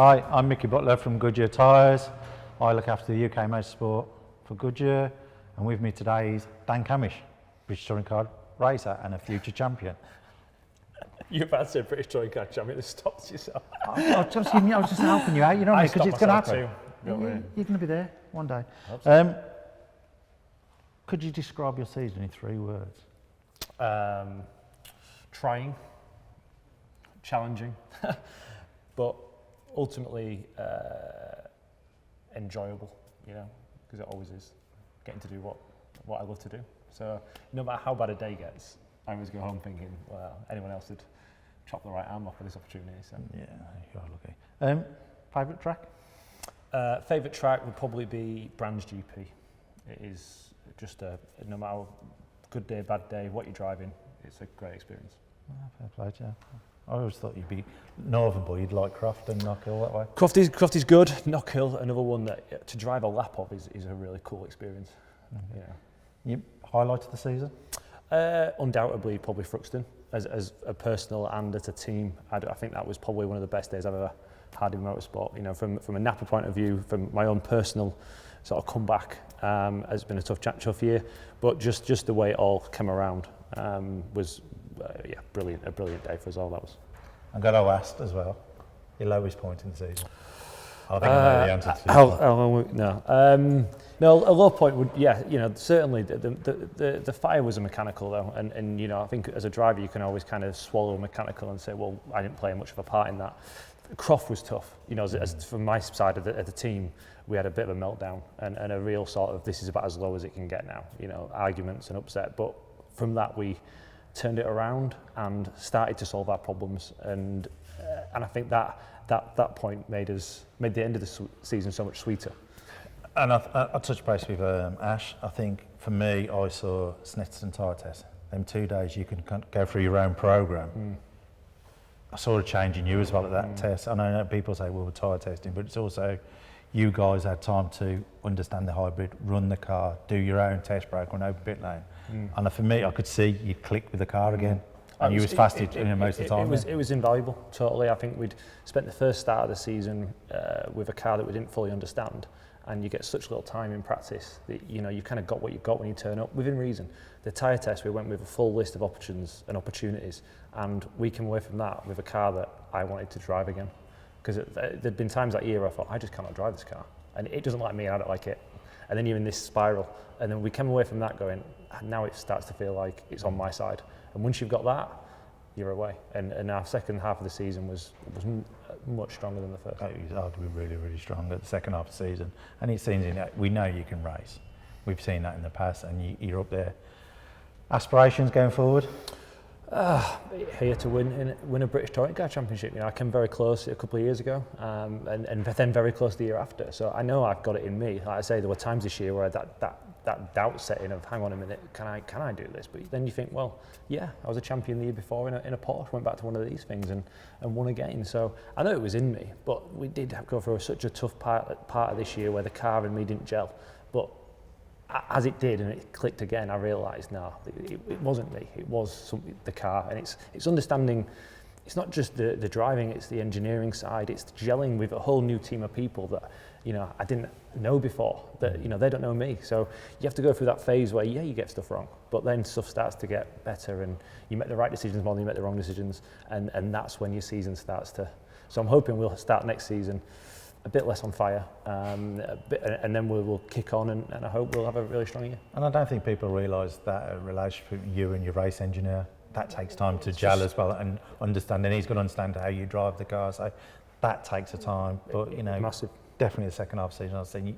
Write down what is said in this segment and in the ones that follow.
Hi, I'm Mickey Butler from Goodyear Tyres. I look after the UK Motorsport for Goodyear, and with me today is Dan Cammish, British Touring Car racer and a future champion. You're about to say British Touring Car champion, that stops yourself. I was just helping you out, you know what I mean? Because it's going to happen. You're going to be there one day. Could you describe your season in 3 words? Trying, challenging, but ultimately enjoyable, you know, because it always is, getting to do what I love to do. So no matter how bad a day gets, I always go home thinking, well, anyone else would chop the right arm off for this opportunity. So. Yeah, you're lucky. Favourite track? Favourite track would probably be Brands GP. It is just no matter good day, bad day, what you're driving, it's a great experience. Fair play, yeah. I always thought you'd be Northern boy, you'd like Croft and Knockhill that way. Crofty's good. Knockhill, another one that to drive a lap of is a really cool experience. Okay. Yeah. You highlight of the season? Undoubtedly, probably Thruxton as a personal and as a team. I think that was probably one of the best days I've ever had in motorsport. You know, from a NAPA point of view, from my own personal sort of comeback, has been a tough year. But just the way it all came around was brilliant. A brilliant day for us all. That was. I'm going to ask as well. Your lowest point in the season. I think I know the answer to this. No, a low point would, certainly the fire was a mechanical though, and you know, I think as a driver you can always kind of swallow mechanical and say, well, I didn't play much of a part in that. Croft was tough, you know, as from my side of the team, we had a bit of a meltdown and a real sort of, this is about as low as it can get now, you know, arguments and upset, but from that we turned it around and started to solve our problems, and I think that point made the end of the season so much sweeter. And I touched base with Ash. I think for me, I saw Snetterton tyre test. Them 2 days you can go through your own programme. I saw a change in you as well at that test. I know people say, well, we're tyre testing, but it's also you guys had time to understand the hybrid, run the car, do your own test break on open pit lane. And for me, I could see you click with the car again. And you was faster most of the time. It was invaluable, totally. I think we'd spent the first start of the season with a car that we didn't fully understand, and you get such little time in practice that you know you kind of got what you got when you turn up within reason. The tyre test, we went with a full list of options and opportunities, and we came away from that with a car that I wanted to drive again, because there'd been times that year I thought I just cannot drive this car, and it doesn't like me and I don't like it, and then you're in this spiral, and then we came away from that going, now it starts to feel like it's on my side. And once you've got that, you're away. And our second half of the season was much stronger than the first. It was arguably really, really strong at the second half of the season. And it seems we know you can race. We've seen that in the past, and you're up there. Aspirations going forward? Here to win a British Touring Car Championship. You know, I came very close a couple of years ago, and then very close the year after. So I know I've got it in me. Like I say, there were times this year where that doubt set in of, hang on a minute, can I do this? But then you think, well, yeah, I was a champion the year before in a Porsche, went back to one of these things and won again. So I know it was in me, but we did have to go through such a tough part of this year where the car and me didn't gel. But as it did and it clicked again, I realised, no, it wasn't me, it was the car. And it's understanding, it's not just the driving, it's the engineering side, it's gelling with a whole new team of people that, you know, I didn't know before, that, you know, they don't know me. So you have to go through that phase where, yeah, you get stuff wrong, but then stuff starts to get better and you make the right decisions more than you make the wrong decisions. And that's when your season starts to, so I'm hoping we'll start next season a bit less on fire, and then we'll kick on, and I hope we'll have a really strong year. And I don't think people realise that a relationship with you and your race engineer, that takes time to gel as well, and understand, and he's going to understand how you drive the car, so that takes a time. But you know, massive. Definitely the second half of the season, I was saying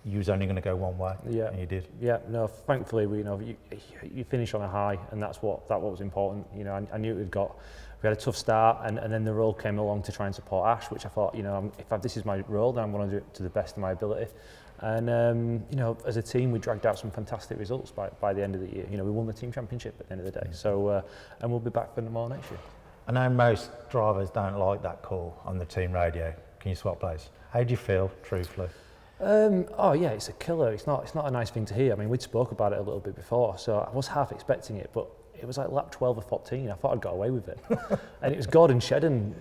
you was only going to go one way, and you did. Yeah, no, thankfully you finish on a high, and that was important. You know, I knew we had a tough start, and then the role came along to try and support Ash, which I thought, you know, if this is my role, then I'm going to do it to the best of my ability. And you know, as a team, we dragged out some fantastic results by the end of the year. You know, we won the team championship at the end of the day. So, and we'll be back for more next year. I know most drivers don't like that call on the team radio. Can you swap place? How do you feel, truthfully? Oh yeah, it's a killer. It's not a nice thing to hear. I mean, we'd spoke about it a little bit before, so I was half expecting it, but it was like lap 12 or 14. I thought I'd got away with it. And it was Gordon Shedden,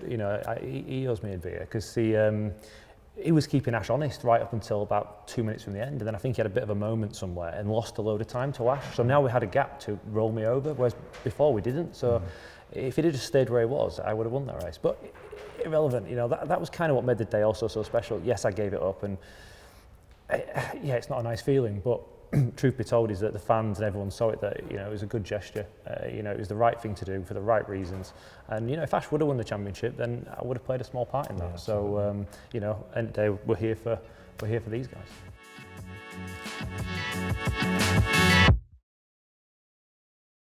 he owes me a beer because he was keeping Ash honest right up until about 2 minutes from the end. And then I think he had a bit of a moment somewhere and lost a load of time to Ash. So now we had a gap to roll me over, whereas before we didn't. So if he'd have just stayed where he was, I would have won that race. But irrelevant, that was kind of what made the day also so special. Yes, I gave it up, and yeah, it's not a nice feeling, but truth be told is that the fans and everyone saw it that it was a good gesture. It was the right thing to do for the right reasons. And if Ash would have won the championship, then I would have played a small part in that. Yeah, so end of the day, we're here for these guys.